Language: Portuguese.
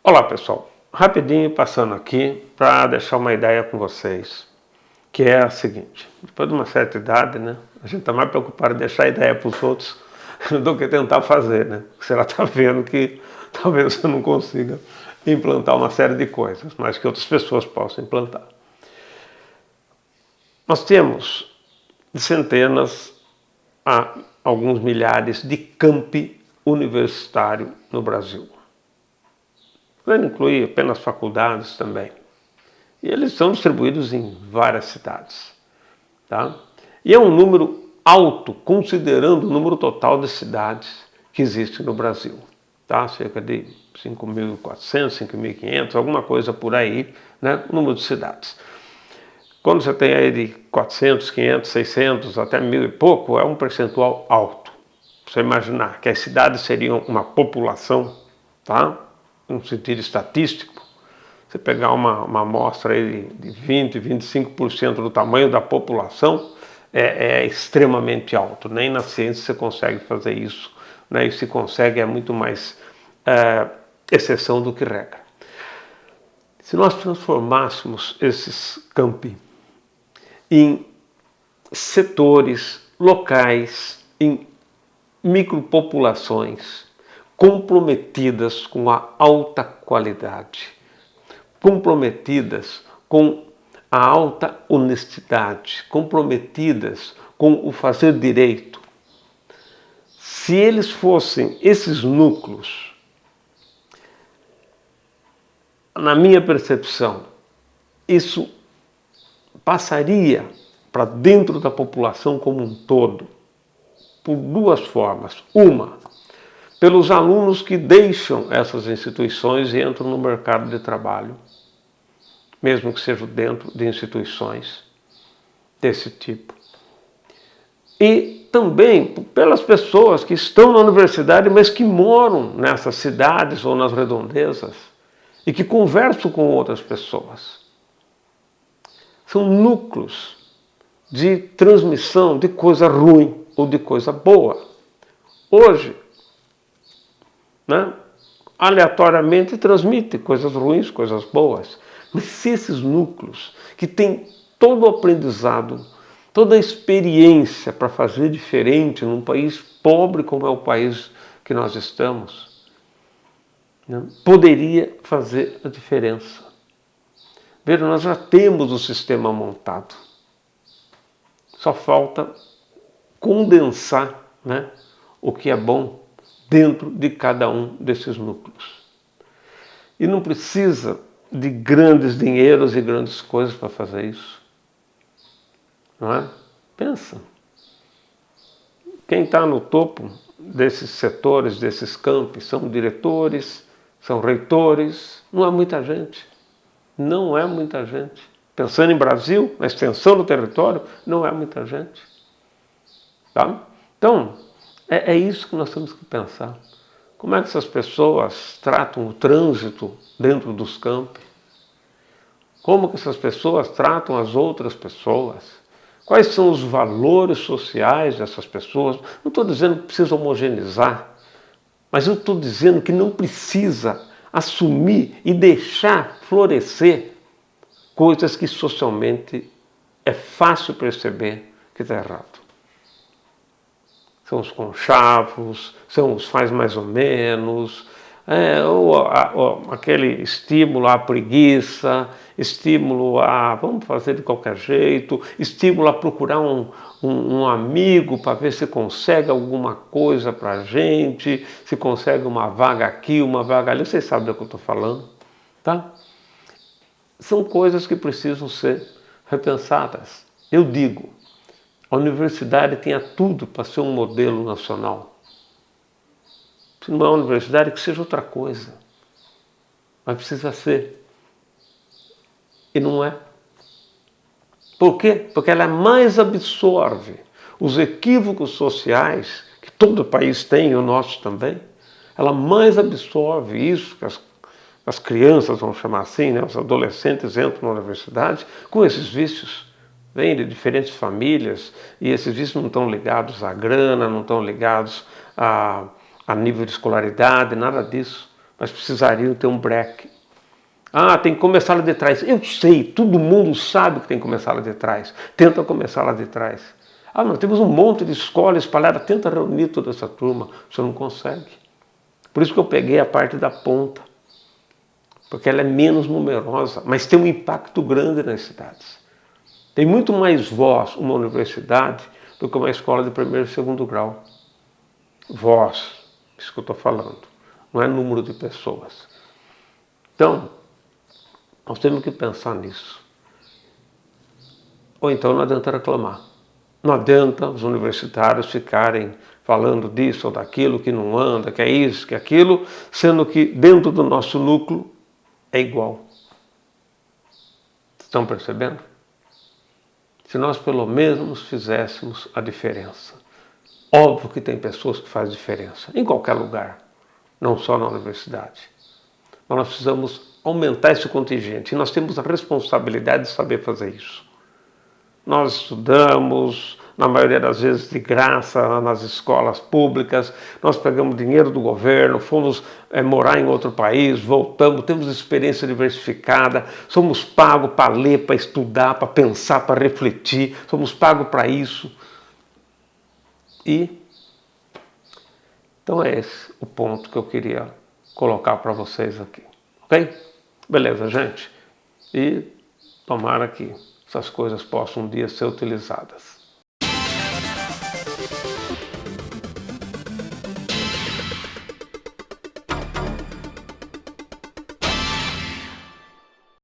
Olá pessoal, rapidinho passando aqui para deixar uma ideia com vocês, que é a seguinte: depois de uma certa idade, né, a gente está mais preocupado em deixar a ideia para os outros do que tentar fazer, né? Você já está vendo que talvez você não consiga implantar uma série de coisas, mas que outras pessoas possam implantar. Nós temos centenas a alguns milhares de campi universitários no Brasil. Podendo incluir apenas faculdades também. E eles são distribuídos em várias cidades. Tá? E é um número alto, considerando o número total de cidades que existem no Brasil. Tá? Cerca de 5.400, 5.500, alguma coisa por aí, né? O número de cidades. Quando você tem aí de 400, 500, 600, até 1.000 e pouco, é um percentual alto. Você imaginar que as cidades seriam uma população, tá? No sentido estatístico, você pegar uma amostra aí de 20, 25% do tamanho da população, é extremamente alto. Nem na ciência você consegue fazer isso, né? E se consegue é muito mais exceção do que regra. Se nós transformássemos esses campi em setores locais, em micropopulações comprometidas com a alta qualidade, comprometidas com a alta honestidade, comprometidas com o fazer direito. Se eles fossem esses núcleos, na minha percepção, isso passaria para dentro da população como um todo, por duas formas. Uma, pelos alunos que deixam essas instituições e entram no mercado de trabalho, mesmo que sejam dentro de instituições desse tipo. E também pelas pessoas que estão na universidade, mas que moram nessas cidades ou nas redondezas e que conversam com outras pessoas. São núcleos de transmissão de coisa ruim ou de coisa boa. Hoje, né, aleatoriamente transmite coisas ruins, coisas boas. Mas se esses núcleos que têm todo o aprendizado, toda a experiência para fazer diferente num país pobre como é o país que nós estamos, né, poderia fazer a diferença. Veja, nós já temos o sistema montado. Só falta condensar, né, o que é bom dentro de cada um desses núcleos. E não precisa de grandes dinheiros e grandes coisas para fazer isso. Não é? Pensa. Quem está no topo desses setores, desses campos, são diretores, são reitores, não é muita gente. Não é muita gente. Pensando em Brasil, na extensão do território, não é muita gente. Tá? Então, é isso que nós temos que pensar. Como é que essas pessoas tratam o trânsito dentro dos campos? Como que essas pessoas tratam as outras pessoas? Quais são os valores sociais dessas pessoas? Não estou dizendo que precisa homogeneizar, mas eu estou dizendo que não precisa assumir e deixar florescer coisas que socialmente é fácil perceber que está errado. São os conchavos, são os faz mais ou menos, aquele estímulo à preguiça, estímulo a vamos fazer de qualquer jeito, estímulo a procurar um amigo para ver se consegue alguma coisa para a gente, se consegue uma vaga aqui, uma vaga ali, vocês sabem do que eu estou falando, tá? São coisas que precisam ser repensadas. Eu digo, a universidade tinha tudo para ser um modelo nacional. Se não é uma universidade, que seja outra coisa. Mas precisa ser. E não é. Por quê? Porque ela mais absorve os equívocos sociais, que todo país tem, e o nosso também. Ela mais absorve isso, que as crianças, vamos chamar assim, né, os adolescentes entram na universidade com esses vícios. Vêm de diferentes famílias e esses vícios não estão ligados à grana, não estão ligados a nível de escolaridade, nada disso. mas precisariam ter um break. Ah, tem que começar lá de trás. Eu sei, todo mundo sabe que tem que começar lá de trás. Tenta começar lá de trás. Ah, nós temos um monte de escola espalhada, tenta reunir toda essa turma. Você não consegue. Por isso que eu peguei a parte da ponta. Porque ela é menos numerosa, mas tem um impacto grande nas cidades. Tem muito mais voz uma universidade do que uma escola de primeiro e segundo grau. Voz, isso que eu estou falando. Não é número de pessoas. Então, nós temos que pensar nisso. Ou então não adianta reclamar. Não adianta os universitários ficarem falando disso ou daquilo, que não anda, que é isso, que é aquilo, sendo que dentro do nosso núcleo é igual. Estão percebendo? Se nós pelo menos fizéssemos a diferença. Óbvio que tem pessoas que fazem diferença, em qualquer lugar, não só na universidade. Mas nós precisamos aumentar esse contingente e nós temos a responsabilidade de saber fazer isso. Nós estudamos, na maioria das vezes de graça, nas escolas públicas, nós pegamos dinheiro do governo, fomos morar em outro país, voltamos, temos experiência diversificada, somos pagos para ler, para estudar, para pensar, para refletir, somos pagos para isso. Então é esse o ponto que eu queria colocar para vocês aqui, ok? Beleza, gente? E tomara que essas coisas possam um dia ser utilizadas.